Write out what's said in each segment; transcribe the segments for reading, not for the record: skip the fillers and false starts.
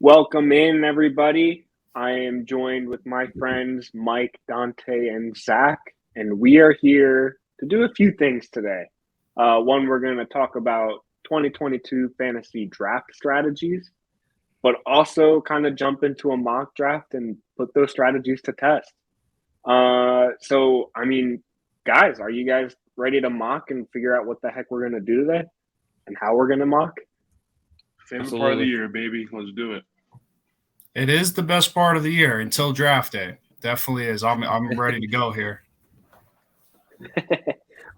Welcome in, everybody. I am joined with my friends Mike, Dante, and Zach, and we are here to do a few things today. One, we're going to talk about 2022 fantasy draft strategies, but also kind of jump into a mock draft and put those strategies to test. Guys, are you guys ready to mock and figure out what the heck we're going to do today and how we're going to mock? Favorite part of the year, baby. Let's do it. It is the best part of the year until draft day. Definitely is. I'm ready to go here.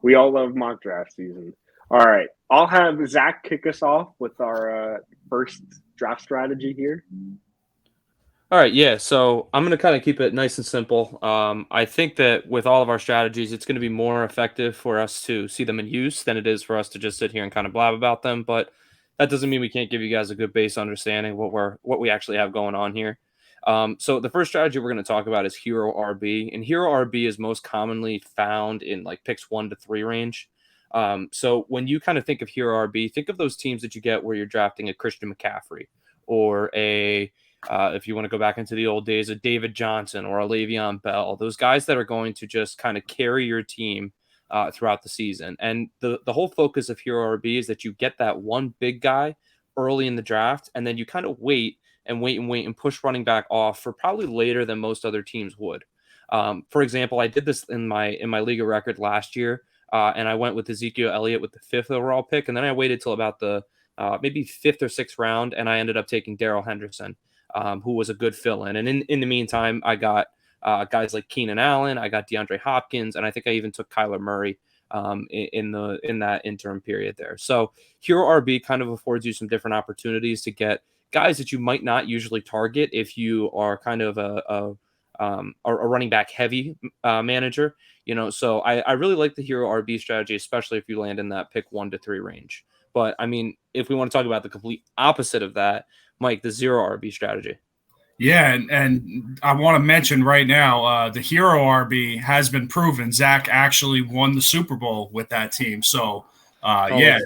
We all love mock draft season. All right. I'll have Zach kick us off with our first draft strategy here. All right, yeah. So I'm going to kind of keep it nice and simple. I think that with all of our strategies, it's going to be more effective for us to see them in use than it is for us to just sit here and kind of blab about them. But that doesn't mean we can't give you guys a good base understanding of what we actually have going on here. So the first strategy we're going to talk about is Hero RB, and Hero RB is most commonly found in like picks 1 to 3 range. So when you kind of think of Hero RB, think of those teams that you get where you're drafting a Christian McCaffrey or if you want to go back into the old days, a David Johnson or a Le'Veon Bell, those guys that are going to just kind of carry your team throughout the season. And the whole focus of Hero RB is that you get that one big guy early in the draft, and then you kind of wait and push running back off for probably later than most other teams would. For example, I did this in my league of record last year, and I went with Ezekiel Elliott with the 5th overall pick, and then I waited till about the maybe 5th or 6th round, and I ended up taking Darrell Henderson, who was a good fill-in. And in the meantime, I got guys like Keenan Allen, I got DeAndre Hopkins, and I think I even took Kyler Murray in that interim period there. So Hero RB kind of affords you some different opportunities to get guys that you might not usually target if you are kind of a running back heavy manager. So I really like the Hero RB strategy, especially if you land in that pick 1 to 3 range. But I mean, if we want to talk about the complete opposite of that, Mike, the zero RB strategy. Yeah, and I want to mention right now, the Hero RB has been proven. Zach actually won the Super Bowl with that team. So, yeah.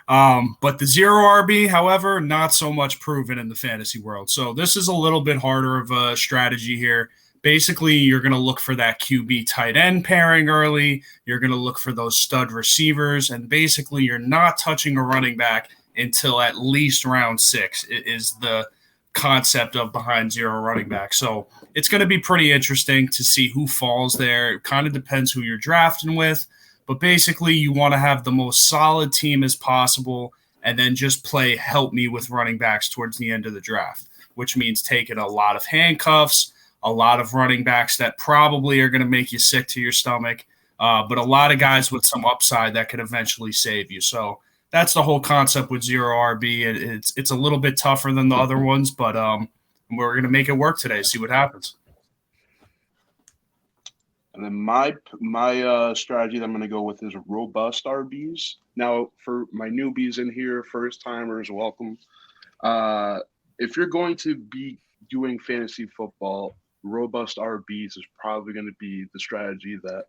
But the zero RB, however, not so much proven in the fantasy world. So this is a little bit harder of a strategy here. Basically, you're going to look for that QB tight end pairing early. You're going to look for those stud receivers. And basically, you're not touching a running back until at least round 6 is the concept of behind zero running back. So it's going to be pretty interesting to see who falls there. It kind of depends who you're drafting with. But basically, you want to have the most solid team as possible and then just play help me with running backs towards the end of the draft, which means taking a lot of handcuffs, a lot of running backs that probably are going to make you sick to your stomach, but a lot of guys with some upside that could eventually save you. So that's the whole concept with zero RB. It's a little bit tougher than the other ones, but we're going to make it work today, see what happens. And then my strategy that I'm going to go with is robust RBs. Now, for my newbies in here, first timers, welcome. If you're going to be doing fantasy football, robust RBs is probably going to be the strategy that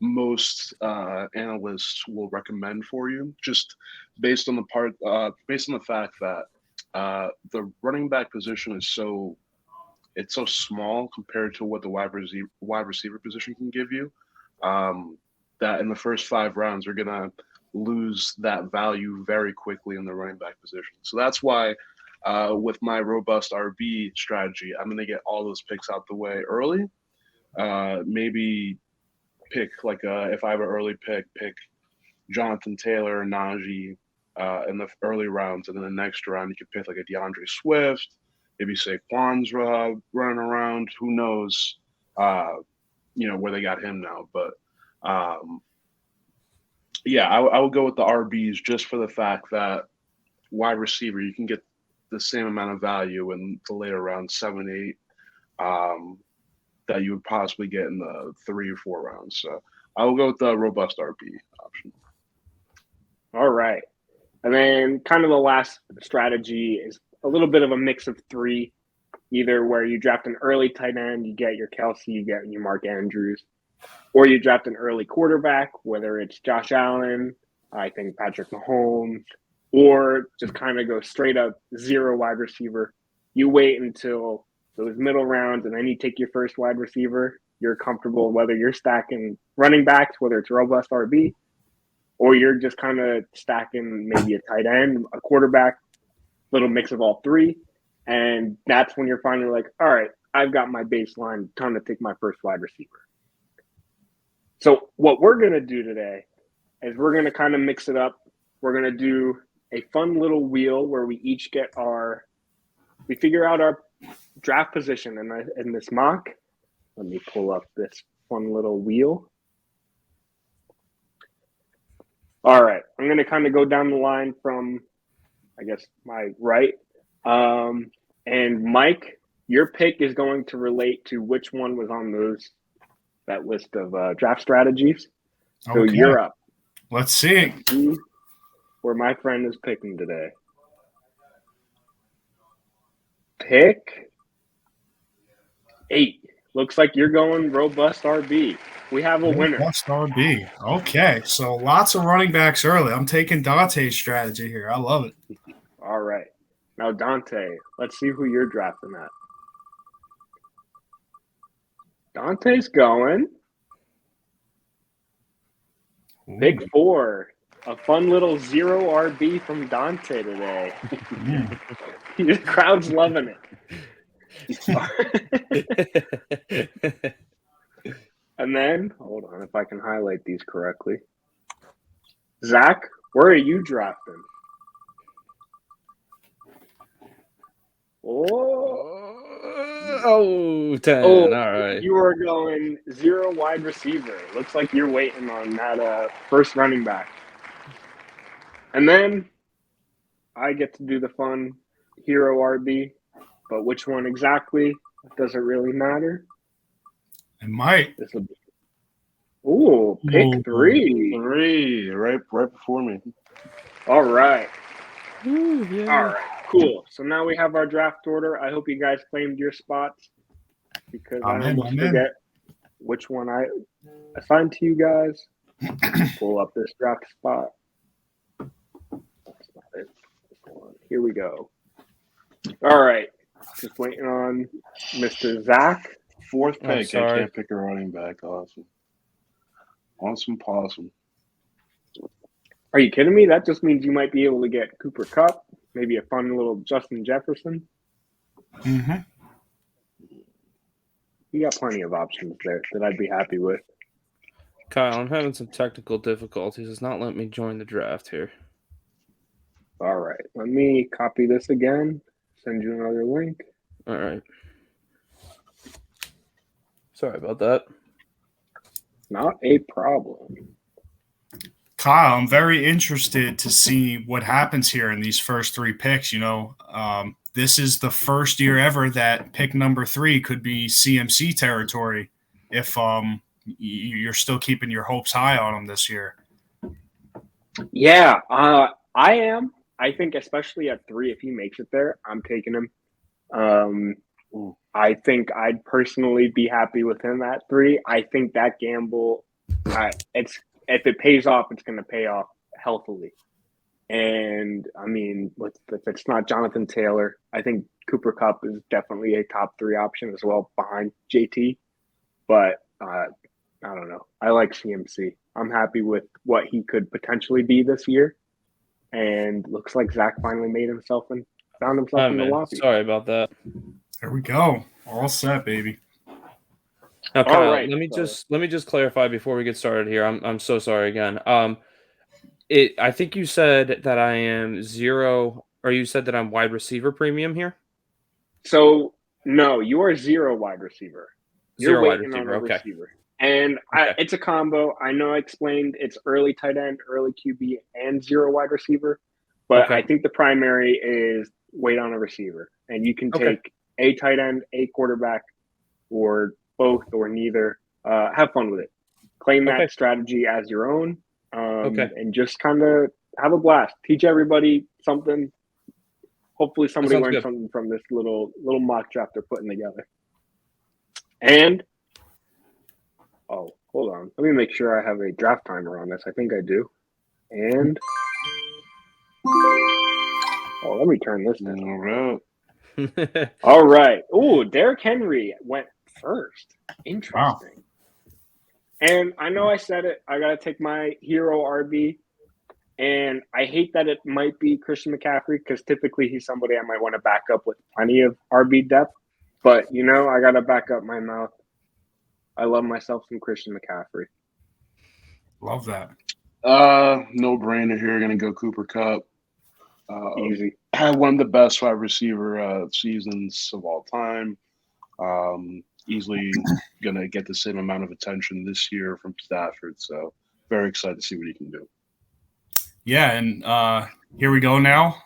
most analysts will recommend for you, just based on the fact that the running back position is so small compared to what the wide receiver position can give you, that in the first 5 rounds you're gonna lose that value very quickly in the running back position. So that's why with my robust RB strategy, I'm gonna get all those picks out the way early. Maybe pick if I have an early pick Jonathan Taylor, Najee in the early rounds, and then the next round you could pick like a DeAndre Swift. Maybe Saquon's running around. Who knows, where they got him now. But, I would go with the RBs just for the fact that wide receiver, you can get the same amount of value in the later rounds, 7, 8, that you would possibly get in the 3 or 4 rounds. So I will go with the robust RB option. All right. And then kind of the last strategy is a little bit of a mix of three, either where you draft an early tight end, you get your Kelsey, you get your Mark Andrews, or you draft an early quarterback, whether it's Josh Allen, I think Patrick Mahomes, or just kind of go straight up zero wide receiver. You wait until those middle rounds, and then you take your first wide receiver. You're comfortable whether you're stacking running backs, whether it's robust RB, or you're just kind of stacking maybe a tight end, a quarterback, little mix of all three. And that's when you're finally like, all right, I've got my baseline, time to take my first wide receiver. So what we're going to do today is we're going to kind of mix it up. We're going to do a fun little wheel where we each get we figure out our draft position in this mock. Let me pull up this fun little wheel. All right, I'm going to kind of go down the line from, I guess, my right. And Mike, your pick is going to relate to which one was on that list of draft strategies. So Okay. You're up. Let's see. Where my friend is picking today. Pick 8. Looks like you're going robust RB. We have a winner. Robust RB. Okay, so lots of running backs early. I'm taking Dante's strategy here. I love it. All right. Now, Dante, let's see who you're drafting at. Dante's going. Pick 4. A fun little zero RB from Dante today. The crowd's loving it. And then, hold on if I can highlight these correctly. Zach, where are you drafting? Oh, 10. All right. You are going zero wide receiver. Looks like you're waiting on that first running back. And then I get to do the fun hero RB, but which one exactly doesn't really matter. It might. This will be. Ooh, pick 3. 3, right before me. All right. Ooh, yeah. All right. Cool. So now we have our draft order. I hope you guys claimed your spots because I almost forget which one I assigned to you guys. Pull up this draft spot. That's not it. Here we go. All right. Just waiting on Mr. Zach. 4th pick. I sorry. can't pick a running back. Awesome. Possum. Are you kidding me? That just means you might be able to get Cooper Kupp, maybe a fun little Justin Jefferson. Mm-hmm. You got plenty of options there that I'd be happy with. Kyle, I'm having some technical difficulties. It's not letting me join the draft here. All right. Let me copy this again. Send you another link. All right. Sorry about that. Not a problem. Kyle, I'm very interested to see what happens here in these first 3 picks. This is the first year ever that pick number 3 could be CMC territory if you're still keeping your hopes high on him this year. Yeah, I am. I think especially at 3, if he makes it there, I'm taking him. I think I'd personally be happy with him at 3. I think that gamble, if it pays off, it's going to pay off healthily. And I mean, if it's not Jonathan Taylor, I think Cooper Kupp is definitely a top 3 option as well behind JT. But I don't know. I like CMC. I'm happy with what he could potentially be this year. And looks like Zach finally found himself in the lobby. Sorry about that. There we go. All set, baby. Now, Kyle, right, let me just clarify before we get started here. I'm so sorry again. I think you said that I am 0, or you said that I'm wide receiver premium here. So no, you are 0 wide receiver. You're 0 wide waiting receiver. on a Okay. receiver. And Okay. it's a combo. I know I explained it's early tight end, early QB, and 0 wide receiver. But Okay. I think the primary is wait on a receiver. And you can take a tight end, a quarterback, or both or neither. Have fun with it. Claim that strategy as your own. And just kind of have a blast. Teach everybody something. Hopefully somebody sounds learned good. something from this little mock draft they're putting together. And hold on. Let me make sure I have a draft timer on this. I think I do. And let me turn this down. All right. All right. Ooh, Derrick Henry went first. Interesting. Wow. And I know I said it. I got to take my hero RB. And I hate that it might be Christian McCaffrey because typically he's somebody I might want to back up with plenty of RB depth. But, I got to back up my mouth. I love myself some Christian McCaffrey. Love that. No brainer here. Going to go Cooper Kupp. Easy. Had one of the best wide receiver seasons of all time. Easily going to get the same amount of attention this year from Stafford. So very excited to see what he can do. Yeah, and here we go now.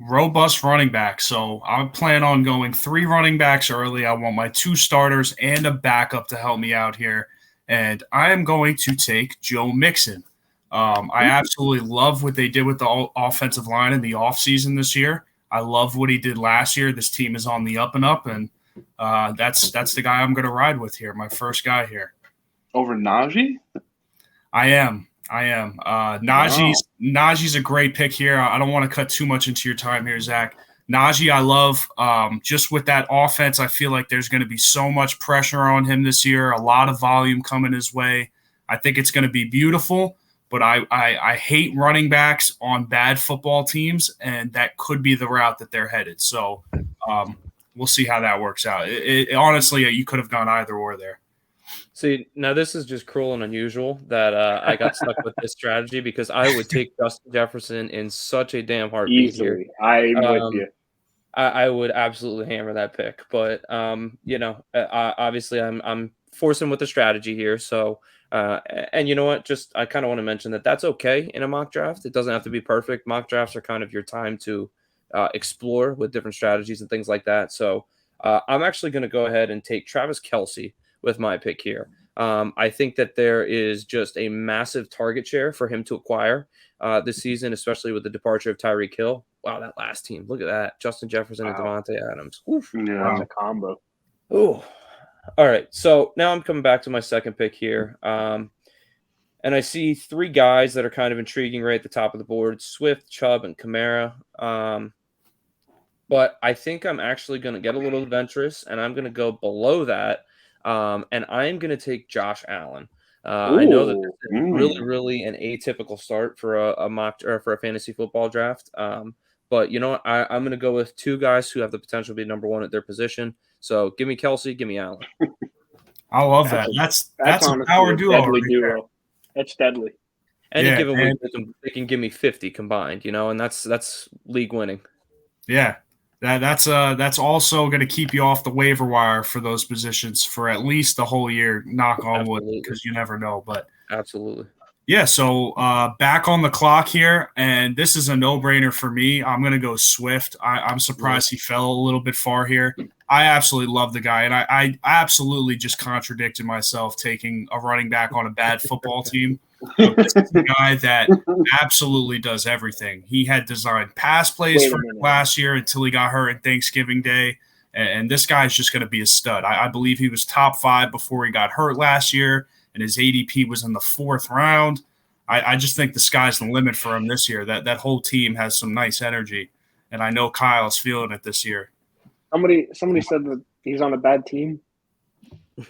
Robust running back. So I plan on going 3 running backs early. I want my 2 starters and a backup to help me out here. And I am going to take Joe Mixon. I absolutely love what they did with the offensive line in the offseason this year. I love what he did last year. This team is on the up and up, and that's the guy I'm going to ride with here, my first guy here. Over Najee? I am. Najee's a great pick here. I don't want to cut too much into your time here, Zach. Najee, I love. Just with that offense, I feel like there's going to be so much pressure on him this year, a lot of volume coming his way. I think it's going to be beautiful, but I hate running backs on bad football teams, and that could be the route that they're headed. So we'll see how that works out. Honestly, you could have gone either or there. See, now this is just cruel and unusual that I got stuck with this strategy because I would take Justin Jefferson in such a damn heartbeat here. I'm with you. I would absolutely hammer that pick, but obviously I'm forcing with the strategy here. So, and you know what? Just I kind of want to mention that that's okay in a mock draft. It doesn't have to be perfect. Mock drafts are kind of your time to explore with different strategies and things like that. So, I'm actually going to go ahead and take Travis Kelce with my pick here. I think that there is just a massive target share for him to acquire this season, especially with the departure of Tyreek Hill. Wow, that last team. Look at that. Justin Jefferson and Devontae Adams. Oof. Yeah. That's a combo. Ooh. All right. So now I'm coming back to my second pick here. And I see 3 guys that are kind of intriguing right at the top of the board, Swift, Chubb, and Kamara. But I think I'm actually going to get a little adventurous, and I'm going to go below that. And I am going to take Josh Allen. I know that this is really, really an atypical start for a mock or for a fantasy football draft. But you know what? I'm going to go with 2 guys who have the potential to be number 1 at their position. So give me Kelce, give me Allen. I love that. That's a power duo. Deadly duo. That's deadly. Any given week, they can give me 50 combined, and that's league winning. Yeah. That's also going to keep you off the waiver wire for those positions for at least the whole year. Knock on wood, because you never know. But absolutely, yeah. So back on the clock here, and this is a no-brainer for me. I'm going to go Swift. I'm surprised he fell a little bit far here. I absolutely love the guy, and I absolutely just contradicted myself taking a running back on a bad football team. This is a guy that absolutely does everything. He had designed pass plays for last year until he got hurt on Thanksgiving Day, and this guy's just going to be a stud. I believe he was top 5 before he got hurt last year, and his ADP was in the 4th round. I just think the sky's the limit for him this year. That whole team has some nice energy, and I know Kyle's feeling it this year. Somebody said that he's on a bad team.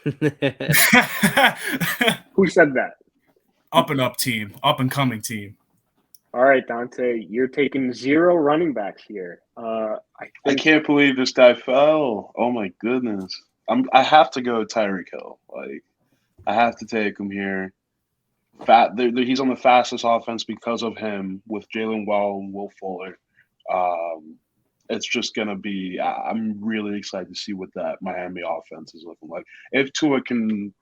Who said that? Up and up team, up and coming team. All right, Dante, you're taking 0 running backs here. I can't believe this guy fell. Oh my goodness. I have to go Tyreek Hill. Like, I have to take him here. He's on the fastest offense because of him with Jalen Waddle and Will Fuller. It's just going to be – I'm really excited to see what that Miami offense is looking like. If Tua can,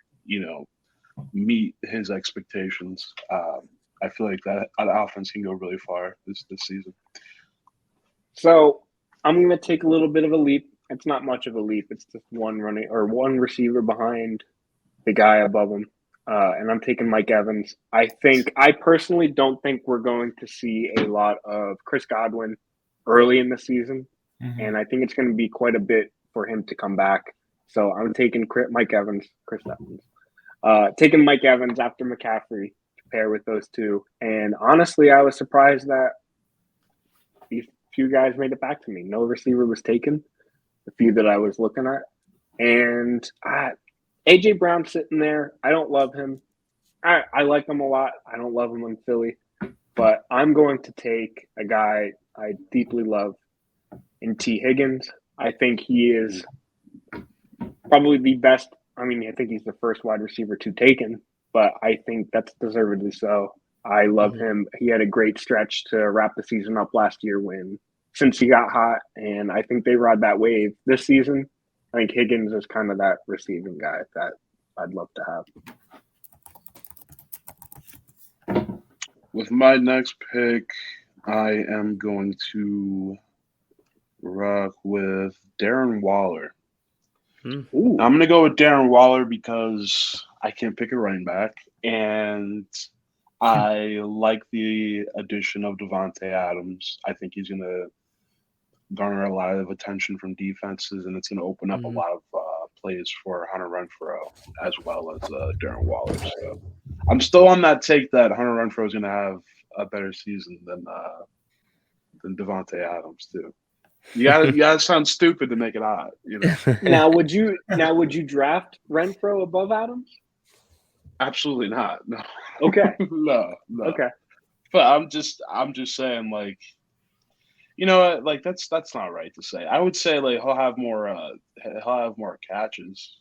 meet his expectations, I feel like that offense can go really far this season. So I'm going to take a little bit of a leap. It's not much of a leap. It's just one receiver behind the guy above him. and I'm taking Mike Evans. I personally don't think we're going to see a lot of Chris Godwin early in the season, and I think it's going to be quite a bit for him to come back. So I'm taking Mike Evans, Chris Evans. Taking Mike Evans after McCaffrey to pair with those two. And honestly, I was surprised that these few guys made it back to me. No receiver was taken, the few that I was looking at. And A.J. Brown sitting there. I don't love him. I like him a lot. I don't love him in Philly. But I'm going to take a guy I deeply love in T. Higgins. I think he is probably the best. I mean, I think he's the first wide receiver to taken, but I think that's deservedly so. I love him. He had a great stretch to wrap the season up last year since he got hot, and I think they ride that wave this season. I think Higgins is kind of that receiving guy that I'd love to have. With my next pick, I am going to rock with Darren Waller. Ooh. I'm going to go with Darren Waller because I can't pick a running back, and I like the addition of Devontae Adams. I think he's going to garner a lot of attention from defenses, and it's going to open up a lot of plays for Hunter Renfrow as well as Darren Waller. So I'm still on that take that Hunter Renfrow is going to have a better season than Devontae Adams too. You gotta sound stupid to make it hot, you know. Now would you draft Renfrow above Adams? Absolutely not. No. Okay. no. Okay. But I'm just saying, like, you know, like that's not right to say. I would say like he'll have more catches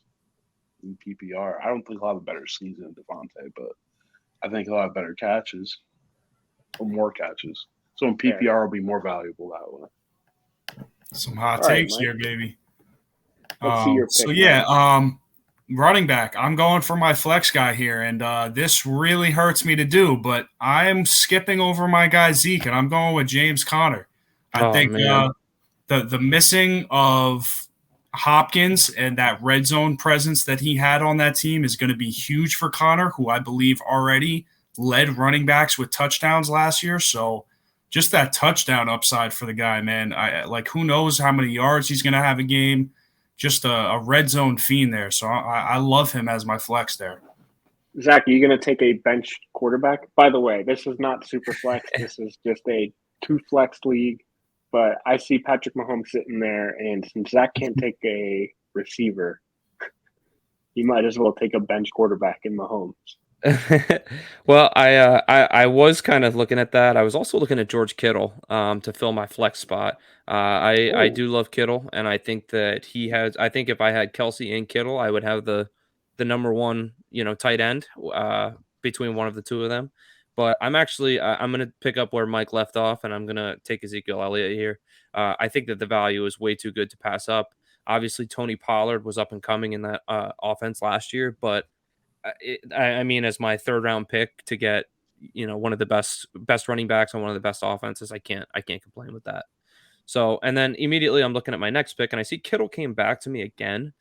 in PPR. I don't think he'll have a better season than Devontae, but I think he'll have better catches or more catches. So in PPR will be more valuable that way. Some hot All right, takes here, baby. Let's see your pick. So yeah, running back. I'm going for my flex guy here, and this really hurts me to do, but I am skipping over my guy Zeke, and I'm going with James Conner. I think the missing of Hopkins and that red zone presence that he had on that team is going to be huge for Conner, who I believe already led running backs with touchdowns last year. So just that touchdown upside for the guy, man. Who knows how many yards he's going to have a game. Just a red zone fiend there. So I love him as my flex there. Zach, are you going to take a bench quarterback? By the way, this is not super flex. This is just a 2-flex league. But I see Patrick Mahomes sitting there, and since Zach can't take a receiver, you might as well take a bench quarterback in Mahomes. Well, I was kind of looking at that. I was also looking at George Kittle to fill my flex spot. I do love Kittle, and I think that he has. I think if I had Kelsey and Kittle, I would have the number one, tight end between one of the two of them. But I'm actually I'm going to pick up where Mike left off, and I'm going to take Ezekiel Elliott here. I think that the value is way too good to pass up. Obviously, Tony Pollard was up and coming in that offense last year, but I mean, as my third round pick to get, one of the best running backs on one of the best offenses, I can't complain with that. So, and then immediately I'm looking at my next pick and I see Kittle came back to me again.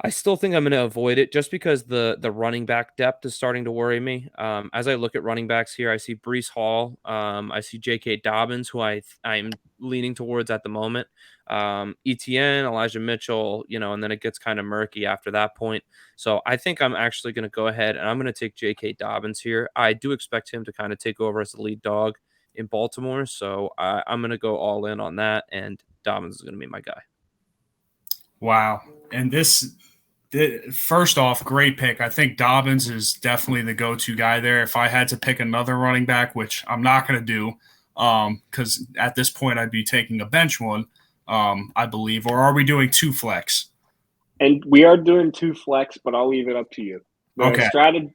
I still think I'm going to avoid it just because the running back depth is starting to worry me. As I look at running backs here, I see Breece Hall. I see J.K. Dobbins, who I'm leaning towards at the moment. ETN, Elijah Mitchell, and then it gets kind of murky after that point. So I think I'm actually going to go ahead and I'm going to take J.K. Dobbins here. I do expect him to kind of take over as the lead dog in Baltimore. So I'm going to go all in on that, and Dobbins is going to be my guy. Wow. And first off, great pick. I think Dobbins is definitely the go-to guy there. If I had to pick another running back, which I'm not going to do, because at this point I'd be taking a bench one, I believe. Or are we doing 2 flex? And we are doing 2 flex, but I'll leave it up to you. Okay.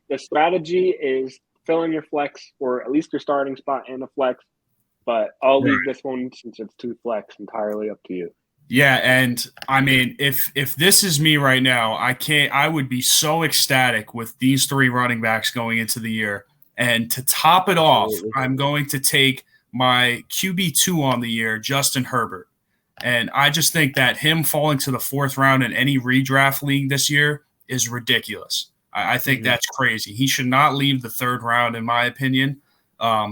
The strategy is fill in your flex, or at least your starting spot and a flex. But I'll leave this one, since it's 2 flex, entirely up to you. Yeah, and I mean, if this is me right now, I would be so ecstatic with these 3 running backs going into the year. And to top it off, I'm going to take my QB2 on the year, Justin Herbert. And I just think that him falling to the 4th round in any redraft league this year is ridiculous. I think that's crazy. He should not leave the third round, in my opinion.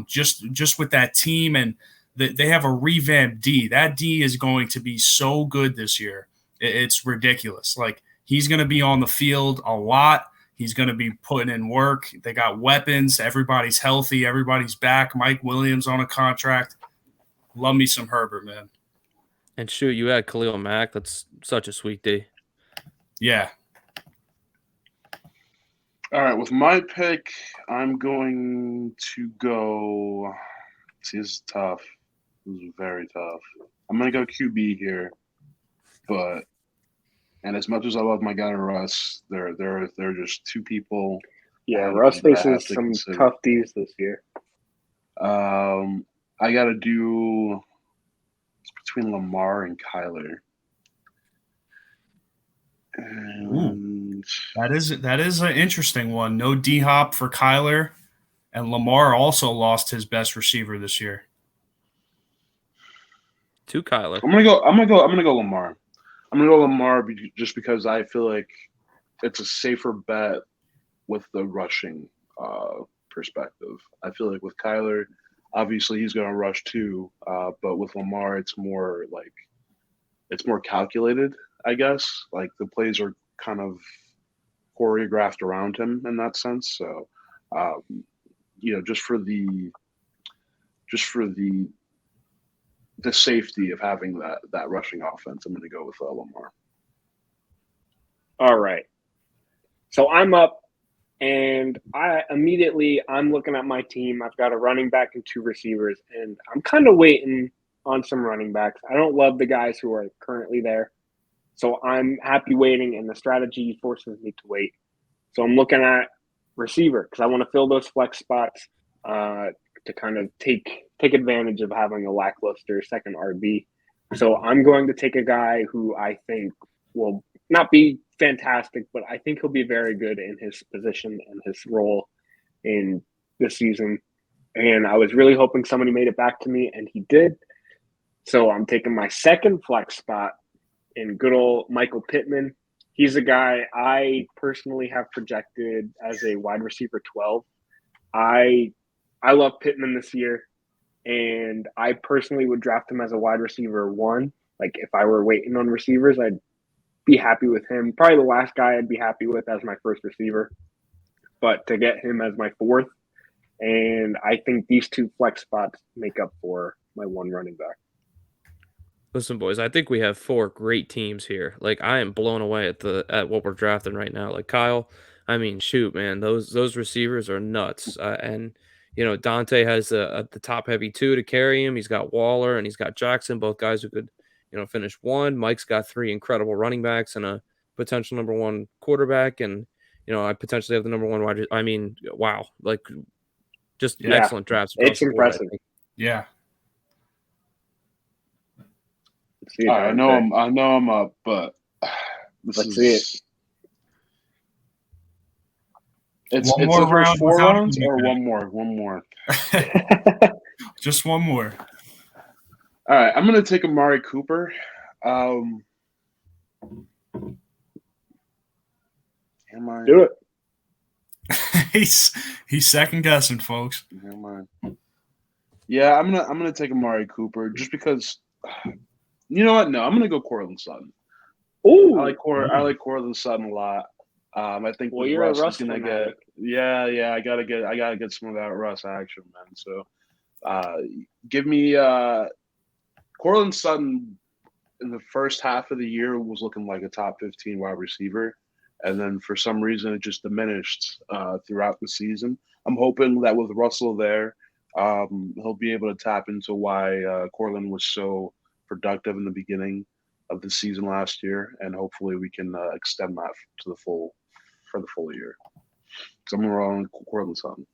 Just with that team, and they have a revamped D. That D is going to be so good this year. It's ridiculous. Like, he's going to be on the field a lot. He's going to be putting in work. They got weapons. Everybody's healthy. Everybody's back. Mike Williams on a contract. Love me some Herbert, man. And shoot, you had Khalil Mack. That's such a sweet D. Yeah. All right, with my pick, I'm going to go. See, this is tough. This is very tough. I'm going to go QB here, and as much as I love my guy Russ, there are just two people. Yeah, Russ faces some tough D's this year. I got to do. It's between Lamar and Kyler. And that is an interesting one. No D-Hop for Kyler, and Lamar also lost his best receiver this year. To Kyler. I'm gonna go Lamar. I'm gonna go Lamar just because I feel like it's a safer bet with the rushing perspective. I feel like with Kyler, obviously he's gonna rush too, but with Lamar, it's more calculated, I guess. Like, the plays are kind of choreographed around him in that sense. So, just for the safety of having that rushing offense, I'm going to go with Lamar. All right. So I'm up, and I'm looking at my team. I've got a running back and two receivers, and I'm kind of waiting on some running backs. I don't love the guys who are currently there, so I'm happy waiting, and the strategy forces me to wait. So I'm looking at receiver because I want to fill those flex spots to kind of take advantage of having a lackluster second RB. So I'm going to take a guy who I think will not be fantastic, but I think he'll be very good in his position and his role in this season. And I was really hoping somebody made it back to me, and he did. So I'm taking my second flex spot in good old Michael Pittman. He's a guy I personally have projected as a wide receiver 12. I love Pittman this year, and I personally would draft him as a wide receiver 1. Like, if I were waiting on receivers, I'd be happy with him. Probably the last guy I'd be happy with as my first receiver, but to get him as my fourth, and I think these two flex spots make up for my one running back. Listen, boys, I think we have 4 great teams here. Like, I am blown away at what we're drafting right now. Like, Kyle, I mean, shoot, man, those receivers are nuts. And Dante has the top heavy 2 to carry him. He's got Waller and he's got Jackson, both guys who could finish 1. Mike's got 3 incredible running backs and a potential number 1 quarterback, and I potentially have the number 1 wide. I mean, wow, like, just excellent drafts. It's impressive. Yeah. I know I'm up, but let's see it. It's the first 4 rounds or one more. Just one more. All right, I'm going to take Amari Cooper. Am I? Do it. He's second guessing, folks. Am I? Yeah, I'm gonna take Amari Cooper just because. You know what? No, I'm gonna go Courtland Sutton. Ooh, I like Courtland Sutton a lot. I think you're Russ a Russ is gonna fanatic. Yeah. I gotta get some of that Russ action, man. So, give me Courtland Sutton in the first half of the year was looking like a top 15 wide receiver, and then for some reason it just diminished throughout the season. I'm hoping that with Russell there, he'll be able to tap into why Courtland was so productive in the beginning of the season last year, and hopefully we can extend that to the full year. So I'm rolling Courtland Sutton.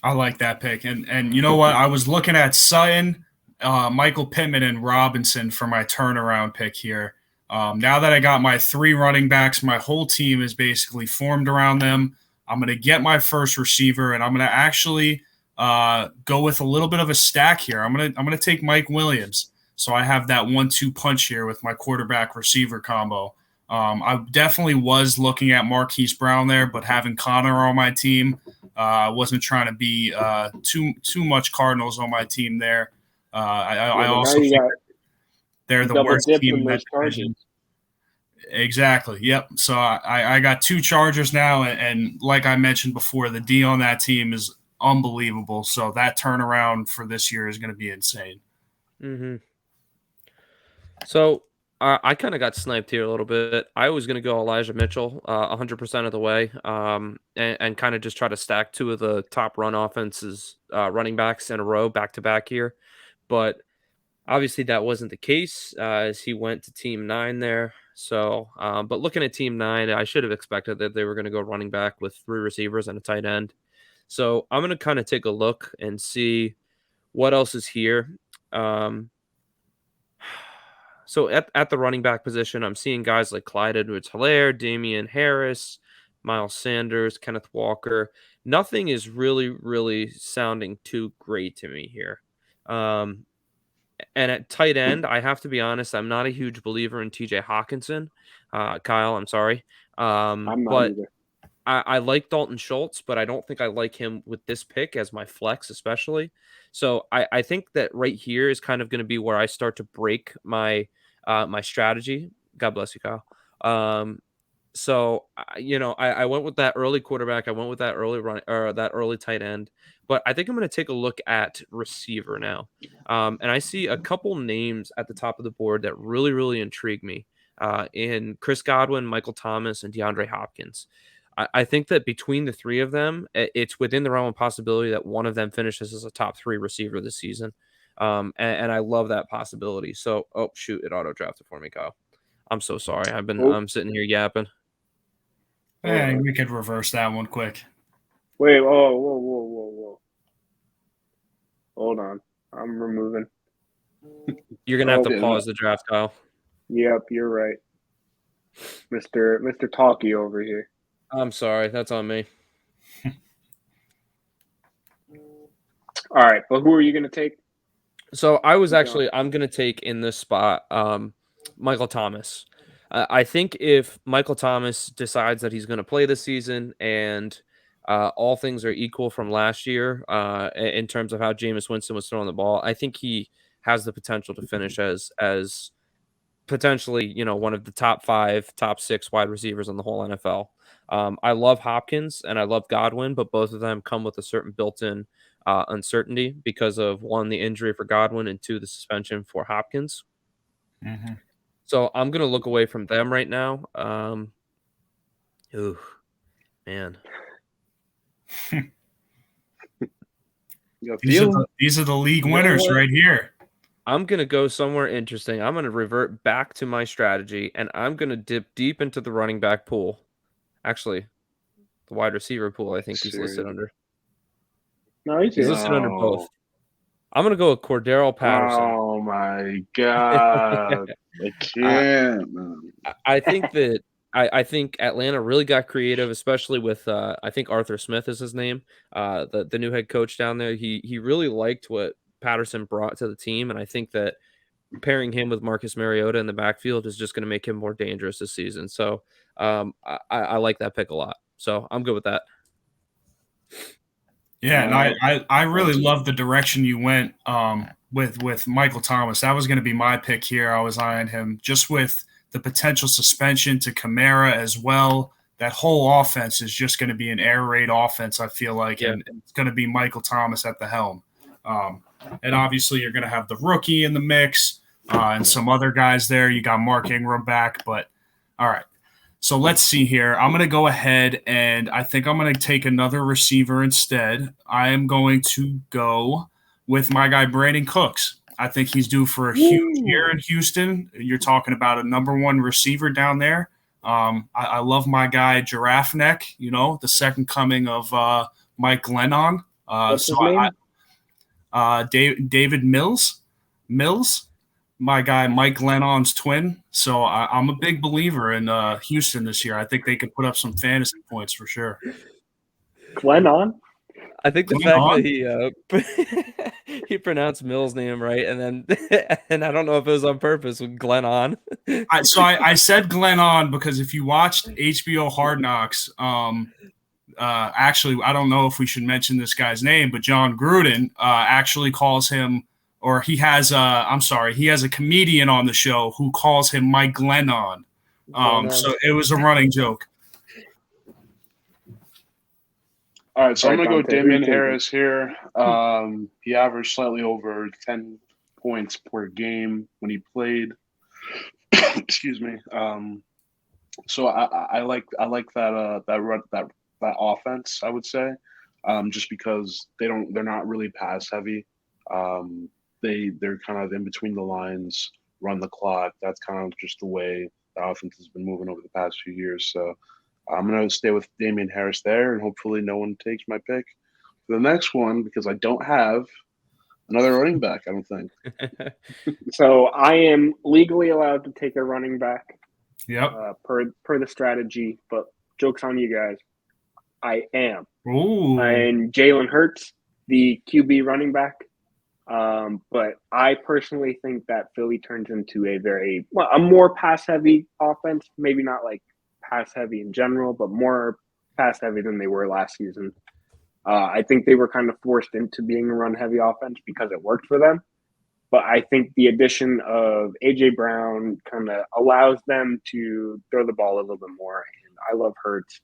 I like that pick, and you know what? I was looking at Sutton, Michael Pittman, and Robinson for my turnaround pick here. Now that I got my 3 running backs, my whole team is basically formed around them. I'm going to get my first receiver, and I'm going to actually go with a little bit of a stack here. I'm gonna take Mike Williams. So I have that 1-2 punch here with my quarterback receiver combo. I definitely was looking at Marquise Brown there, but having Connor on my team, I wasn't trying to be too much Cardinals on my team there. I but now also think they're the double worst dipped team in in that those Chargers. division. Exactly. Yep. So I got 2 Chargers now, and like I mentioned before, the D on that team is unbelievable. So that turnaround for this year is going to be insane. Mm-hmm. So I kind of got sniped here a little bit. I was going to go Elijah Mitchell 100% of the way, and kind of just try to stack 2 of the top run offenses, running backs in a row back to back here. But obviously that wasn't the case as he went to Team 9 there. So, but looking at Team 9, I should have expected that they were going to go running back with 3 receivers and a tight end. So I'm going to kind of take a look and see what else is here. So at the running back position, I'm seeing guys like Clyde Edwards-Helaire, Damian Harris, Miles Sanders, Kenneth Walker. Nothing is really sounding too great to me here. And at tight end, I have to be honest, I'm not a huge believer in TJ Hawkinson. Kyle, I'm sorry. I'm not But either. I like Dalton Schultz, but I don't think I like him with this pick as my flex, especially. So I think that right here is kind of going to be where I start to break my my strategy. God bless you, Kyle. So I went with that early quarterback. I went with that early run or that early tight end. But I think I'm going to take a look at receiver now. And I see a couple names at the top of the board that really intrigue me. In Chris Godwin, Michael Thomas, and DeAndre Hopkins. I think that between the 3 of them, it's within the realm of possibility that one of them finishes as a top 3 receiver this season. And I love that possibility. So, oh shoot, it auto drafted for me, Kyle. I'm so sorry. I'm sitting here yapping. Hey, we could reverse that one quick. Wait, whoa. Hold on. I'm removing. You're gonna have to pause the draft, Kyle. Yep, you're right. Mr. Talkie over here. I'm sorry, that's on me. All right, but who are you gonna take? So I'm gonna take in this spot Michael Thomas. I think if Michael Thomas decides that he's going to play this season and all things are equal from last year in terms of how Jameis Winston was throwing the ball, I think he has the potential to finish as potentially, one of the top 5, top 6 wide receivers in the whole NFL. I love Hopkins and I love Godwin, but both of them come with a certain built-in uncertainty because of 1, the injury for Godwin, and 2, the suspension for Hopkins. Mm-hmm. So I'm going to look away from them right now. Ooh, man. These are the league winners right here. I'm going to go somewhere interesting. I'm going to revert back to my strategy, and I'm going to dip deep into the running back pool. Actually, the wide receiver pool, I think he's listed under. No, he's listed under both. I'm going to go with Cordero Patterson. Oh, my God. I can't. I think that I think Atlanta really got creative, especially with I think Arthur Smith is his name, the new head coach down there. He really liked what Patterson brought to the team, and I think that pairing him with Marcus Mariota in the backfield is just going to make him more dangerous this season. So I like that pick a lot. So I'm good with that. Yeah, and I really love the direction you went with Michael Thomas. That was going to be my pick here. I was eyeing him just with the potential suspension to Kamara as well. That whole offense is just going to be an air raid offense, I feel like, and it's going to be Michael Thomas at the helm. And obviously you're going to have the rookie in the mix and some other guys there. You got Mark Ingram back, but all right. So let's see here. I'm going to go ahead and I think I'm going to take another receiver instead. I am going to go with my guy, Brandon Cooks. I think he's due for a huge year in Houston. You're talking about a number 1 receiver down there. I love my guy, Giraffe Neck, the second coming of Mike Glennon. What's his name? David Mills, my guy Mike Glennon's twin. So I'm a big believer in Houston this year. I think they could put up some fantasy points for sure. Glennon? I think the Glenn fact that he pronounced Mill's name right, and then and I don't know if it was on purpose with Glenn on. I said Glenn on because if you watched HBO Hard Knocks, actually, I don't know if we should mention this guy's name, but John Gruden actually calls him, or he has he has a comedian on the show who calls him Mike Glennon. So it was a running joke. All right, so I'm going to go Dante, Damian Harris here. He averaged slightly over 10 points per game when he played. Excuse me. So I like that offense, I would say, just because they're not really pass heavy. They're kind of in between the lines, run the clock. That's kind of just the way the offense has been moving over the past few years. So I'm going to stay with Damian Harris there, and hopefully no one takes my pick for the next one because I don't have another running back, I don't think. So I am legally allowed to take a running back. Yep. Per the strategy, but joke's on you guys. I am. Ooh. And Jalen Hurts, the QB running back. But I personally think that Philly turns into a more pass-heavy offense. Maybe not like pass-heavy in general, but more pass-heavy than they were last season. I think they were kind of forced into being a run-heavy offense because it worked for them. But I think the addition of A.J. Brown kind of allows them to throw the ball a little bit more. And I love Hurts.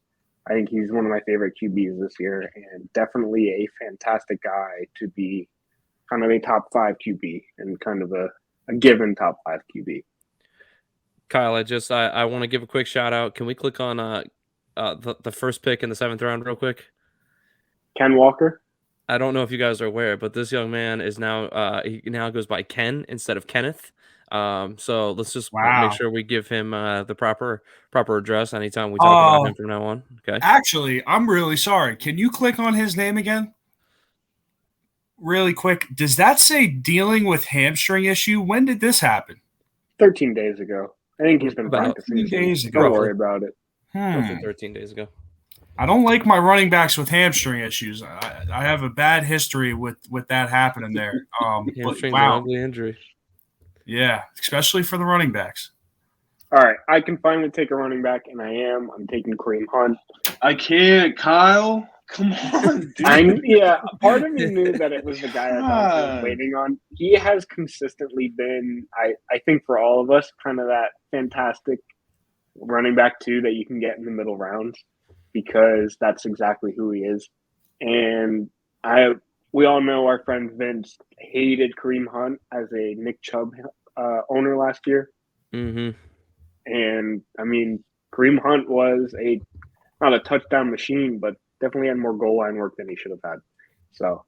I think he's one of my favorite QBs this year and definitely a fantastic guy to be kind of a top 5 QB and kind of a given top 5 QB. Kyle, I want to give a quick shout out. Can we click on the first pick in the 7th round real quick? Ken Walker? I don't know if you guys are aware, but this young man is now he now goes by Ken instead of Kenneth. So let's just make sure we give him the proper address anytime we talk about him from now on. Okay. Actually, I'm really sorry. Can you click on his name again? Really quick. Does that say dealing with hamstring issue? When did this happen? 13 days ago. I think he's been practicing. 13 days ago. Don't worry about it. Roughly 13 days ago. I don't like my running backs with hamstring issues. I have a bad history with that happening there. Hamstring's an ugly injury. Yeah, especially for the running backs. All right, I can finally take a running back, and I'm taking Kareem Hunt. I can't, Kyle. Come on, dude. Part of me knew that it was the guy I was waiting on. He has consistently been, I think for all of us, kind of that fantastic running back too that you can get in the middle rounds because that's exactly who he is. And we all know our friend Vince hated Kareem Hunt as a Nick Chubb owner last year. Mm-hmm. And I mean, Kareem Hunt was not a touchdown machine, but definitely had more goal line work than he should have had. So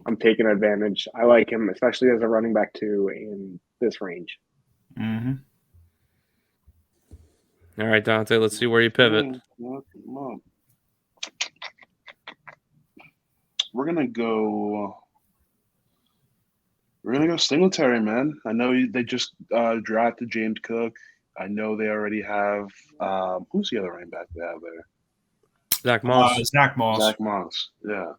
I'm taking advantage. I like him, especially as a running back too, in this range. Mm-hmm. All right, Dante, let's see where you pivot. We're gonna go Singletary, man. I know they just drafted James Cook. I know they already have who's the other running back they have there? Zach Moss. Zach Moss, yeah.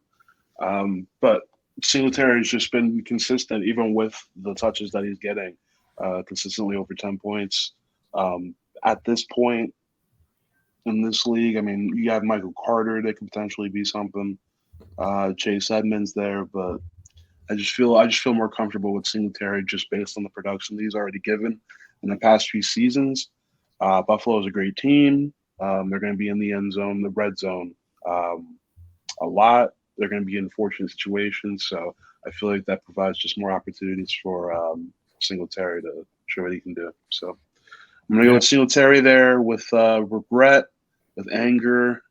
But Singletary's just been consistent, even with the touches that he's getting, consistently over 10 points. At this point in this league, I mean, you have Michael Carter that could potentially be something. Chase Edmonds there, but I just feel more comfortable with Singletary just based on the production that he's already given in the past few seasons. Buffalo is a great team. They're going to be in the end zone, the red zone, a lot. They're going to be in fortunate situations. So I feel like that provides just more opportunities for Singletary to show what he can do. So I'm going to go with Singletary there with regret, with anger.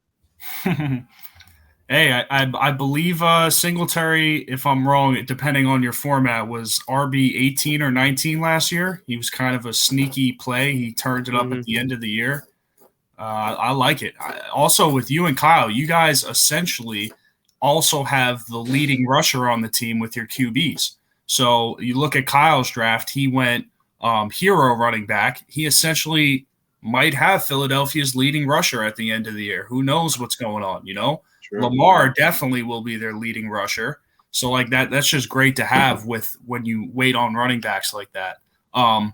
Hey, I believe Singletary, if I'm wrong, depending on your format, was RB 18 or 19 last year. He was kind of a sneaky play. He turned it up at the end of the year. I like it. Also, with you and Kyle, you guys essentially also have the leading rusher on the team with your QBs. So you look at Kyle's draft, he went hero running back. He essentially might have Philadelphia's leading rusher at the end of the year. Who knows what's going on, you know? True. Lamar definitely will be their leading rusher. So like that's just great to have with when you wait on running backs like that. On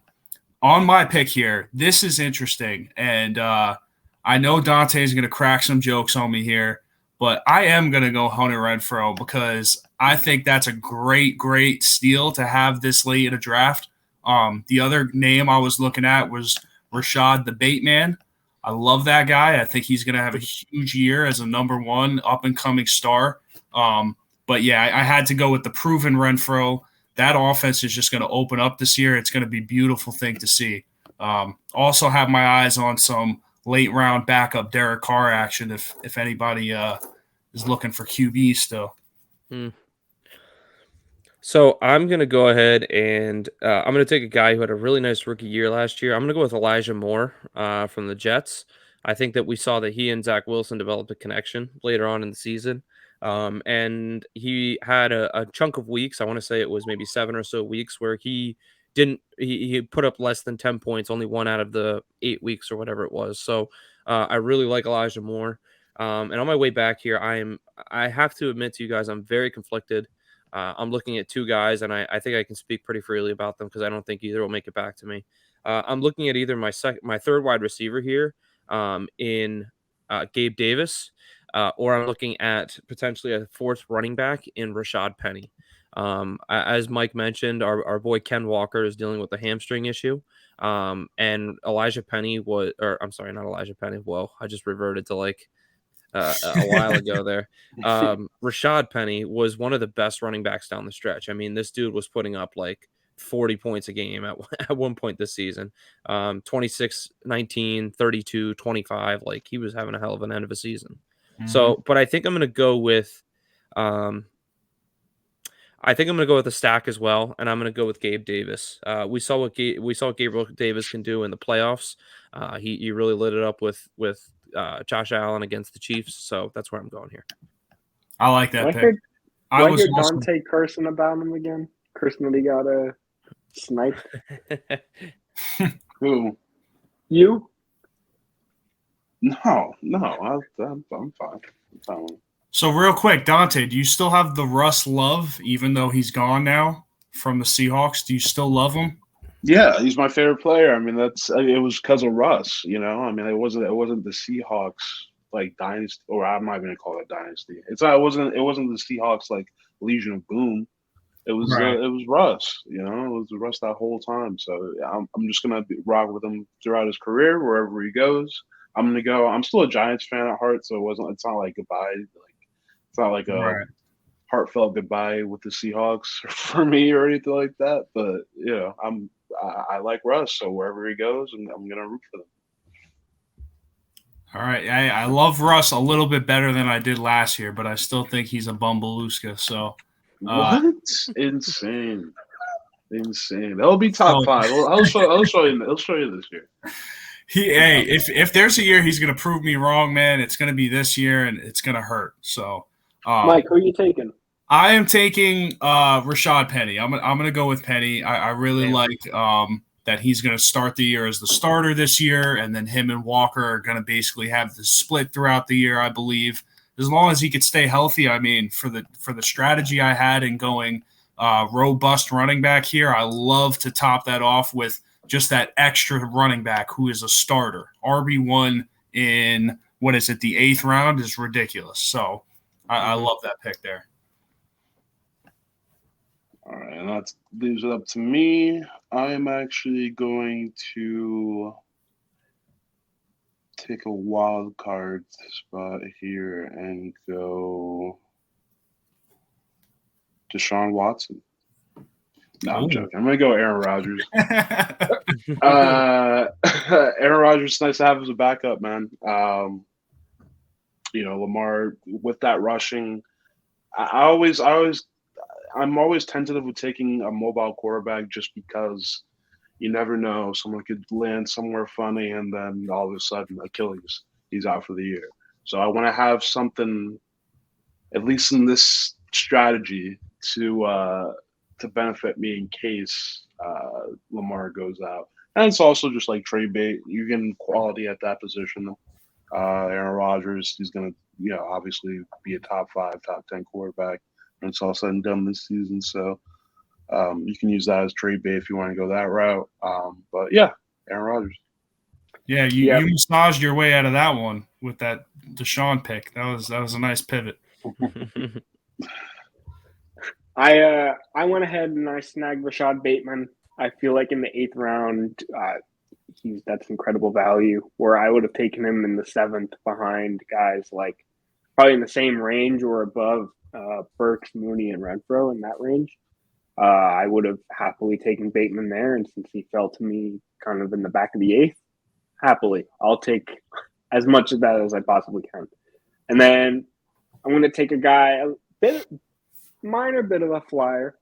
my pick here, this is interesting. And I know Dante's going to crack some jokes on me here, but I am going to go Hunter Renfrow because I think that's a great, great steal to have this late in a draft. The other name I was looking at was Rashad the Bateman. I love that guy. I think he's going to have a huge year as a number one up-and-coming star. But, yeah, I had to go with the proven Renfrow. That offense is just going to open up this year. It's going to be a beautiful thing to see. Also have my eyes on some late-round backup Derek Carr action if anybody is looking for QB still. So I'm going to go ahead and I'm going to take a guy who had a really nice rookie year last year. I'm going to go with Elijah Moore from the Jets. I think that we saw that he and Zach Wilson developed a connection later on in the season. And he had a chunk of weeks. I want to say it was maybe 7 or so weeks where he put up less than 10 points, only 1 out of the 8 weeks or whatever it was. So I really like Elijah Moore. And on my way back here, I have to admit to you guys, I'm very conflicted. I'm looking at 2 guys, and I think I can speak pretty freely about them because I don't think either will make it back to me. I'm looking at either my third wide receiver here in Gabe Davis, or I'm looking at potentially a 4th running back in Rashad Penny. As Mike mentioned, our boy Ken Walker is dealing with a hamstring issue. And Elijah Penny I'm sorry, not Elijah Penny. Whoa, I just reverted to like a while ago there. Rashad Penny was one of the best running backs down the stretch. I mean, this dude was putting up like 40 points a game at one point this season. 26, 19, 32, 25. Like he was having a hell of an end of a season. Mm-hmm. So, but I think I'm going to go with the stack as well, and I'm going to go with Gabe Davis. We saw what Gabriel Davis can do in the playoffs. He really lit it up with Josh Allen against the Chiefs, so that's where I'm going here. I like that pick. I hear Dante cursing about him again. Cursing that he got a snipe. Who? You? No, I'm fine. So real quick, Dante, do you still have the Russ love, even though he's gone now from the Seahawks? Do you still love him? Yeah, he's my favorite player. I mean, it was because of Russ, you know. I mean, it wasn't the Seahawks like dynasty, or I'm not even gonna call it dynasty. It wasn't the Seahawks like Legion of Boom. It was it was Russ, you know. It was Russ that whole time. So I'm just gonna rock with him throughout his career wherever he goes. I'm gonna go. I'm still a Giants fan at heart, so it's not like goodbye. It's not like a heartfelt goodbye with the Seahawks for me or anything like that. But you know, I like Russ, so wherever he goes, I'm gonna root for them. All right, I love Russ a little bit better than I did last year, but I still think he's a bumbleluska. So what? Insane. That'll be top 5. I'll show you this year. If there's a year he's gonna prove me wrong, man, it's gonna be this year, and it's gonna hurt. So. Mike, who are you taking? I am taking Rashad Penny. I'm gonna go with Penny. I really like that he's gonna start the year as the starter this year, and then him and Walker are gonna basically have the split throughout the year, I believe. As long as he could stay healthy, I mean, for the strategy I had in going robust running back here, I love to top that off with just that extra running back who is a starter. RB1 in the 8th round is ridiculous. So. I love that pick there. All right, and that leaves it up to me. I am actually going to take a wild card spot here and go Deshaun Watson. No, I'm joking. I'm going to go Aaron Rodgers. Aaron Rodgers, nice to have as a backup, man. You know, Lamar with that rushing, I'm always tentative with taking a mobile quarterback just because you never know. Someone could land somewhere funny and then all of a sudden Achilles, he's out for the year. So I want to have something, at least in this strategy, to benefit me in case Lamar goes out. And it's also just like trade bait. You're getting quality at that position. Aaron Rodgers, he's going to, obviously be a top 5, top 10 quarterback when it's all said and done this season. So you can use that as trade bait if you want to go that route. But yeah, Aaron Rodgers. Yeah, you massaged your way out of that one with that Deshaun pick. That was a nice pivot. I went ahead and I snagged Rashad Bateman. I feel like in the 8th round, that's incredible value. Where I would have taken him in the 7th behind guys like probably in the same range or above Burks, Mooney, and Renfro in that range. I would have happily taken Bateman there, and since he fell to me kind of in the back of the 8th, happily I'll take as much of that as I possibly can. And then I'm going to take a guy minor bit of a flyer,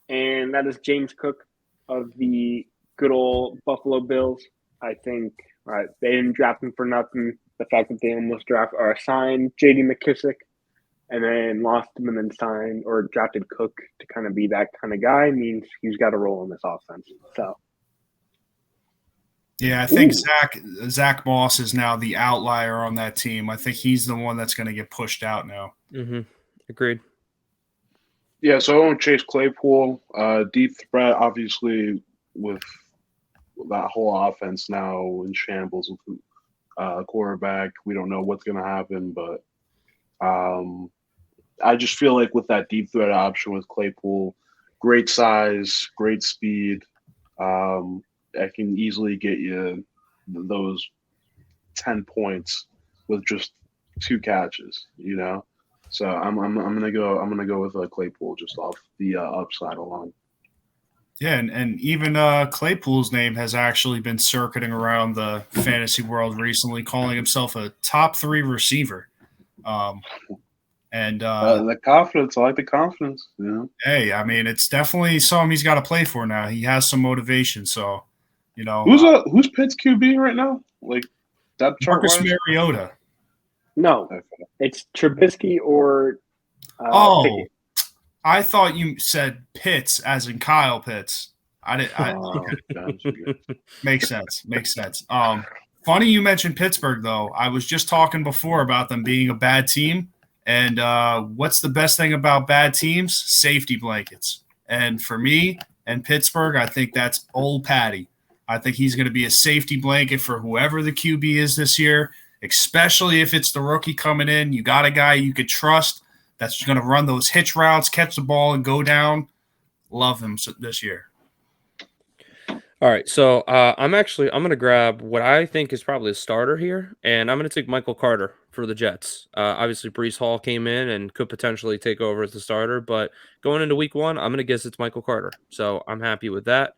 and that is James Cook of the good old Buffalo Bills. I think they didn't draft him for nothing. The fact that they almost signed J.D. McKissick and then lost him and then signed or drafted Cook to kind of be that kind of guy means he's got a role in this offense. So, yeah, I think Zach Moss is now the outlier on that team. I think he's the one that's going to get pushed out now. Agreed. Yeah, so I went Chase Claypool, deep threat, obviously, with that whole offense now in shambles with quarterback. We don't know what's going to happen, but I just feel like with that deep threat option with Claypool, great size, great speed, I can easily get you those 10 points with just 2 catches, So I'm gonna go with Claypool just off the upside alone. Yeah, and even Claypool's name has actually been circuiting around the fantasy world recently, calling himself a top 3 receiver. The confidence, I like the confidence. Hey, I mean, it's definitely something he's got to play for now. He has some motivation, so who's Pitt's QB right now? Like that chart Marcus wise? Mariota. No, it's Trubisky or Pickett. I thought you said Pitts as in Kyle Pitts. Makes sense. Funny you mentioned Pittsburgh though. I was just talking before about them being a bad team, and what's the best thing about bad teams? Safety blankets. And for me and Pittsburgh, I think that's old Patty. I think he's going to be a safety blanket for whoever the QB is this year, especially if it's the rookie coming in. You got a guy you could trust that's going to run those hitch routes, catch the ball, and go down. Love him this year. All right, so I'm going to grab what I think is probably a starter here, and I'm going to take Michael Carter for the Jets. Obviously, Breece Hall came in and could potentially take over as the starter, but going into week 1, I'm going to guess it's Michael Carter. So I'm happy with that.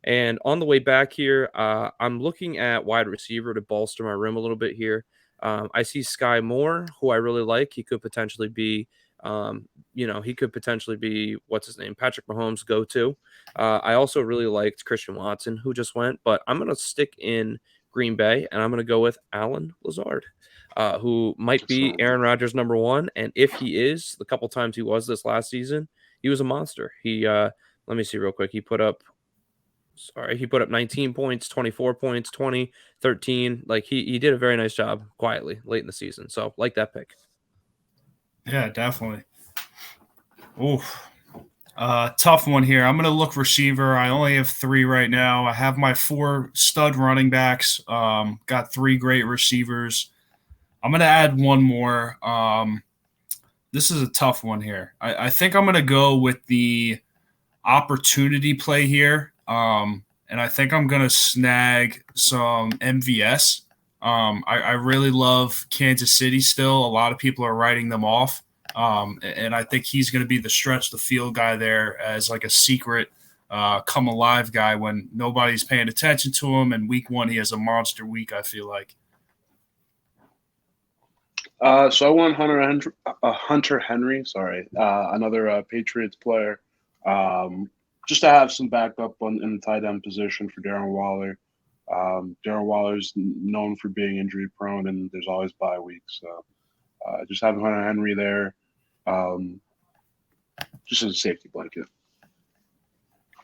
And on the way back here, I'm looking at wide receiver to bolster my room a little bit here. I see Sky Moore, who I really like. He could potentially be what's his name? Patrick Mahomes' go-to. I also really liked Christian Watson, who just went, but I'm going to stick in Green Bay, and I'm going to go with Allen Lazard, who might be Aaron Rodgers' number 1. And if he is, the couple times he was this last season, he was a monster. Let me see real quick. He put up 19 points, 24 points, 20, 13. Like he did a very nice job quietly late in the season. So like that pick. Yeah, definitely. Oof. Tough one here. I'm going to look receiver. I only have 3 right now. I have my 4 stud running backs. Got 3 great receivers. I'm going to add one more. This is a tough one here. I think I'm going to go with the opportunity play here. And I think I'm going to snag some MVS. I really love Kansas City still. A lot of people are writing them off. And I think he's going to be the stretch the field guy there as like a secret come alive guy when nobody's paying attention to him. And week 1, he has a monster week, I feel like. So I won Hunter Henry, another Patriots player, just to have some backup in the tight end position for Darren Waller. Darren Waller's known for being injury prone, and there's always bye weeks. So just having Hunter Henry there, just as a safety blanket.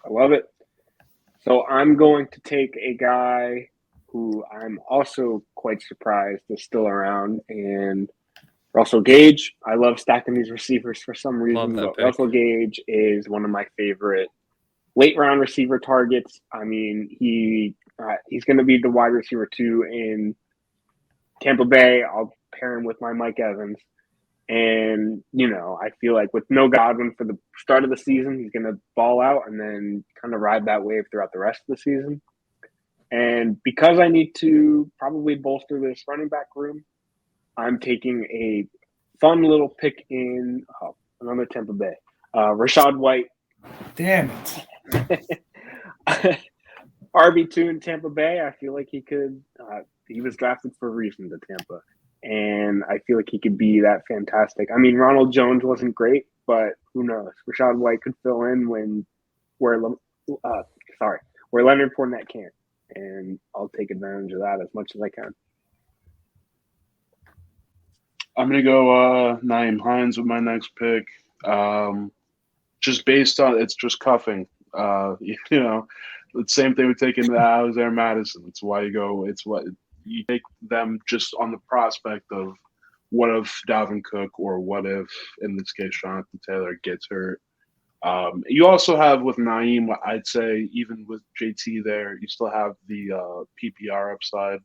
I love it. So I'm going to take a guy who I'm also quite surprised is still around, and Russell Gage. I love stacking these receivers for some Love reason, that but pick. Russell Gage is one of my favorite late round receiver targets. I mean, he's going to be the wide receiver 2 in Tampa Bay. I'll pair him with my Mike Evans. And, I feel like with no Godwin for the start of the season, he's going to ball out and then kind of ride that wave throughout the rest of the season. And because I need to probably bolster this running back room, I'm taking a fun little pick in another Tampa Bay. Rashad White. Damn it. RB2 in Tampa Bay. I feel like he could. He was drafted for a reason to Tampa, and I feel like he could be that fantastic. I mean, Ronald Jones wasn't great, but who knows? Rashad White could fill in where Leonard Fournette can't, and I'll take advantage of that as much as I can. I'm going to go Naeem Hines with my next pick. Just based on it's just cuffing. The same thing with taking Alexander Madison. It's why you go. It's what you take them just on the prospect of what if Dalvin Cook or what if, in this case, Jonathan Taylor gets hurt. You also have with Naeem, I'd say even with JT there, you still have the PPR upside.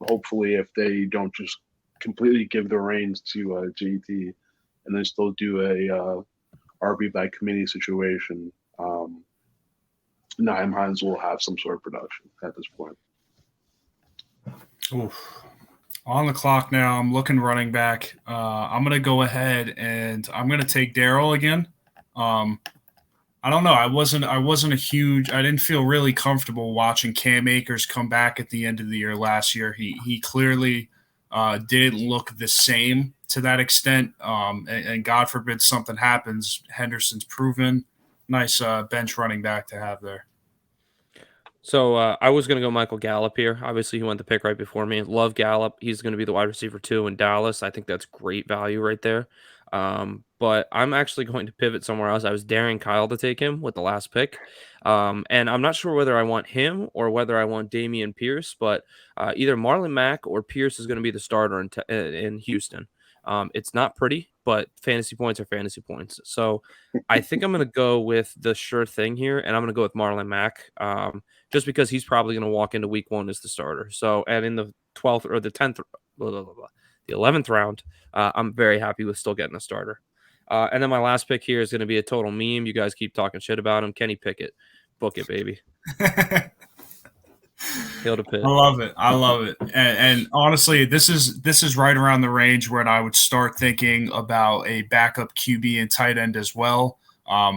Hopefully, if they don't just completely give the reins to JT and then still do a RB by committee situation, Naeem Hines will have some sort of production at this point. Oof. On the clock now. I'm looking running back. I'm going to go ahead and I'm going to take Darryl again. I don't know. I wasn't a huge. I didn't feel really comfortable watching Cam Akers come back at the end of the year last year. He clearly didn't look the same to that extent. And God forbid something happens. Henderson's proven nice bench running back to have there. So I was going to go Michael Gallup here. Obviously, he went the pick right before me. Love Gallup. He's going to be the wide receiver 2 in Dallas. I think that's great value right there. But I'm actually going to pivot somewhere else. I was daring Kyle to take him with the last pick. And I'm not sure whether I want him or whether I want Damian Pierce, but either Marlon Mack or Pierce is going to be the starter in Houston. It's not pretty, but fantasy points are fantasy points. So I think I'm going to go with the sure thing here, and I'm going to go with Marlon Mack. Just because he's probably going to walk into week 1 as the starter. So, and in the 12th or the 10th, the 11th round, I'm very happy with still getting a starter. And then my last pick here is going to be a total meme. You guys keep talking shit about him. Kenny Pickett. Book it, baby. Hail to Pitt. I love it. And honestly, this is right around the range where I would start thinking about a backup QB and tight end as well.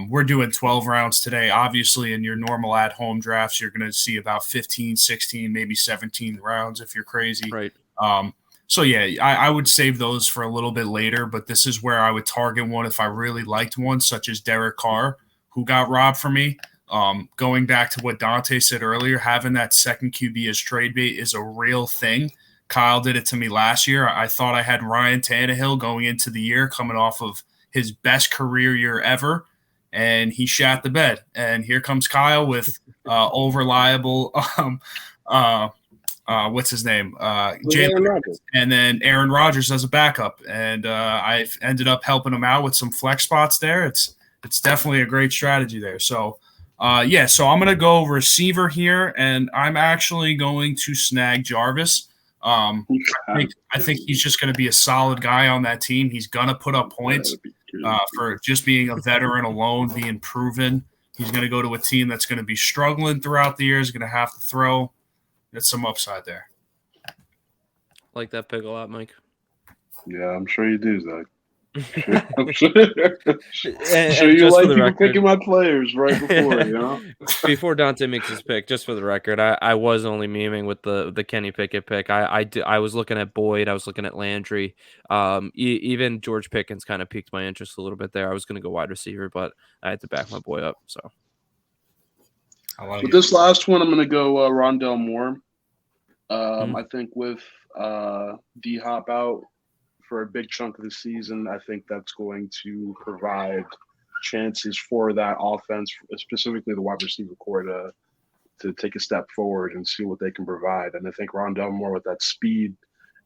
We're doing 12 rounds today. Obviously, in your normal at-home drafts, you're going to see about 15, 16, maybe 17 rounds if you're crazy. Right. So, yeah, I would save those for a little bit later, but this is where I would target one if I really liked one, such as Derek Carr, who got robbed for me. Going back to what Dante said earlier, having that second QB as trade bait is a real thing. Kyle did it to me last year. I thought I had Ryan Tannehill going into the year coming off of his best career year ever, and he shat the bed. And here comes Kyle with over-reliable what's his name? Aaron Rodgers. And then Aaron Rodgers as a backup. And I've ended up helping him out with some flex spots there. It's definitely a great strategy there. So, so I'm going to go receiver here, and I'm actually going to snag Jarvis. I think he's just going to be a solid guy on that team. He's going to put up points for just being a veteran alone, being proven. He's going to go to a team that's going to be struggling throughout the year. He's going to have to throw. There's some upside there. Like that pick a lot, Mike. Yeah, I'm sure you do, Zach. I'm And sure you just like for the people record, picking my players right before, Before Dante makes his pick, just for the record, I was only memeing with the Kenny Pickett pick. I was looking at Boyd, I was looking at Landry, even George Pickens kind of piqued my interest a little bit there. I was going to go wide receiver, but I had to back my boy up. So with this last one, I'm going to go Rondell Moore. I think with D Hop out for a big chunk of the season, I think that's going to provide chances for that offense, specifically the wide receiver core, to take a step forward and see what they can provide. And I think Rondell Moore with that speed,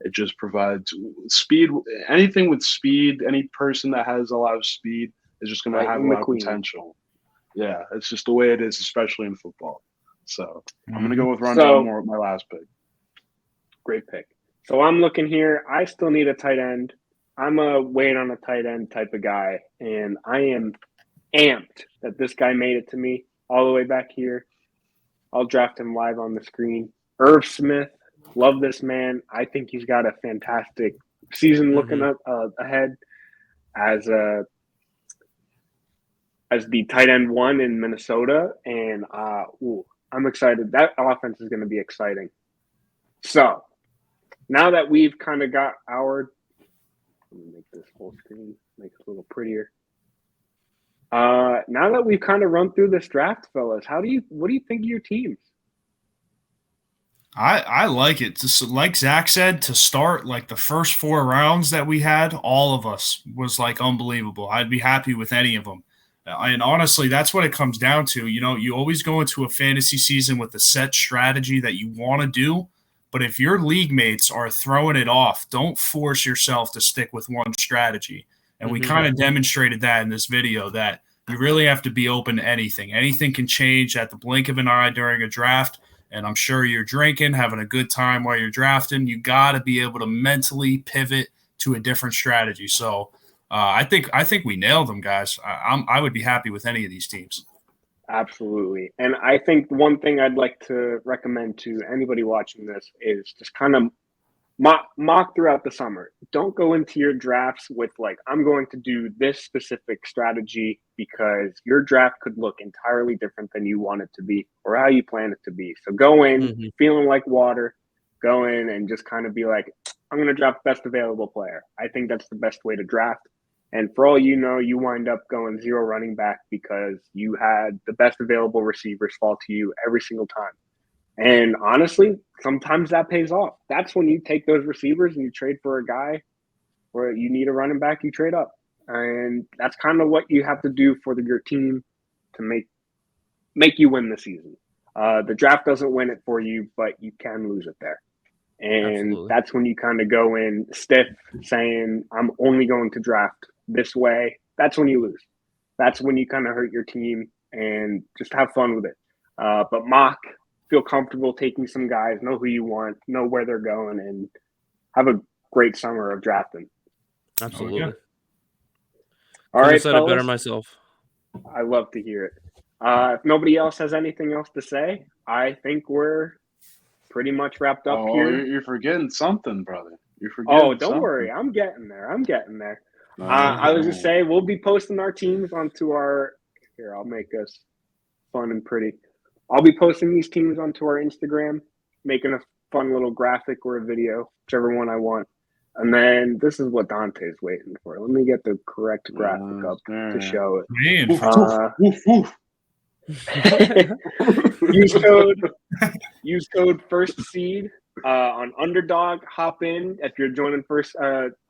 it just provides speed. Anything with speed, any person that has a lot of speed is just going to have a lot of potential. Yeah, it's just the way it is, especially in football. So I'm going to go with Rondell Moore with my last pick. Great pick. So I'm looking here. I still need a tight end. I'm a wait on a tight end type of guy, and I am amped that this guy made it to me all the way back here. I'll draft him live on the screen. Irv Smith, love this man. I think he's got a fantastic season looking up ahead as the tight end 1 in Minnesota, and I'm excited. That offense is going to be exciting. So now that we've kind of got our, let me make this full screen, make it a little prettier. Now that we've kind of run through this draft, fellas, what do you think of your teams? I like it. Just like Zach said, to start like the first 4 rounds that we had, all of us was like unbelievable. I'd be happy with any of them. And honestly, that's what it comes down to. You know, you always go into a fantasy season with a set strategy that you want to do. But if your league mates are throwing it off, don't force yourself to stick with one strategy. And we kind of demonstrated that in this video, that you really have to be open to anything. Anything can change at the blink of an eye during a draft. And I'm sure you're drinking, having a good time while you're drafting. You got to be able to mentally pivot to a different strategy. So I think we nailed them, guys. I would be happy with any of these teams. Absolutely. And I think one thing I'd like to recommend to anybody watching this is just kind of mock throughout the summer. Don't go into your drafts with like, I'm going to do this specific strategy, because your draft could look entirely different than you want it to be or how you plan it to be. So go in feeling like water, go in and just kind of be like, I'm going to draft best available player. I think that's the best way to draft. And for all you know, you wind up going 0 running back because you had the best available receivers fall to you every single time. And honestly, sometimes that pays off. That's when you take those receivers and you trade for a guy where you need a running back, you trade up. And that's kind of what you have to do for your team to make you win the season. The draft doesn't win it for you, but you can lose it there. And that's when you kind of go in stiff, saying, I'm only going to draft this way. That's when you lose. That's when you kind of hurt your team, and just have fun with it. But mock, feel comfortable taking some guys, know who you want, know where they're going, and have a great summer of drafting. Absolutely. Oh, yeah. All right, said fellas, it better myself. I love to hear it. If nobody else has anything else to say, I think we're pretty much wrapped up here. You're forgetting something, brother. You're forgetting don't something. worry. I'm getting there. I was just saying, we'll be posting our teams onto our – here, I'll make us fun and pretty. I'll be posting these teams onto our Instagram, making a fun little graphic or a video, whichever one I want. And then this is what Dante's waiting for. Let me get the correct graphic up to show it. Use code first seed on Underdog. Hop in if you're joining first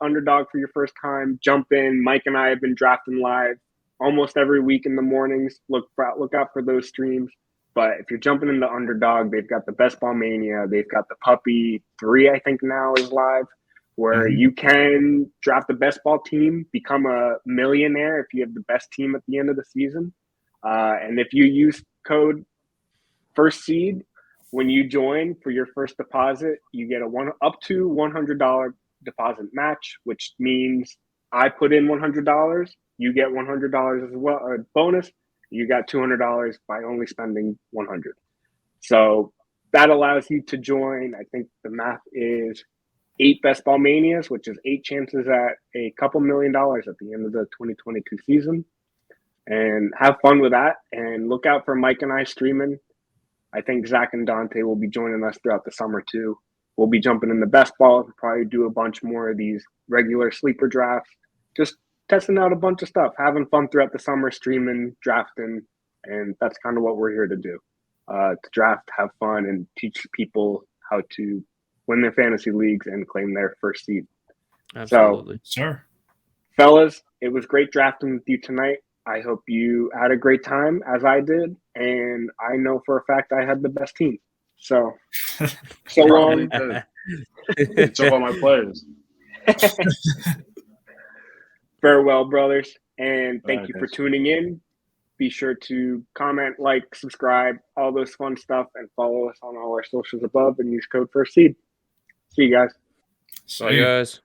Underdog for your first time. Jump in. Mike and I have been drafting live almost every week in the mornings. Look out for those streams. But if you're jumping into Underdog, they've got the Best Ball Mania. They've got the Puppy 3, I think now is live, where you can draft the best ball team, become a millionaire if you have the best team at the end of the season. And if you use code first seed when you join for your first deposit, you get up to $100 deposit match, which means I put in $100, you get $100 as well, a bonus. You got $200 by only spending $100. So that allows you to join. I think the math is 8 Best Ball Manias, which is 8 chances at a couple $1 million at the end of the 2022 season. And have fun with that. And look out for Mike and I streaming. I think Zach and Dante will be joining us throughout the summer too. We'll be jumping in the best ball. We'll probably do a bunch more of these regular sleeper drafts. Just testing out a bunch of stuff, having fun throughout the summer, streaming, drafting. And that's kind of what we're here to do. To draft, have fun, and teach people how to win their fantasy leagues and claim their first seed. Absolutely. So, sure. Fellas, it was great drafting with you tonight. I hope you had a great time as I did, and I know for a fact I had the best team. So Probably long. did. You took all my players. Farewell, brothers, and thank Alright, you for guys. tuning in. Be sure to comment, like, subscribe, all those fun stuff, and follow us on all our socials above and use code FIRSTSEED. See you guys. Bye, guys.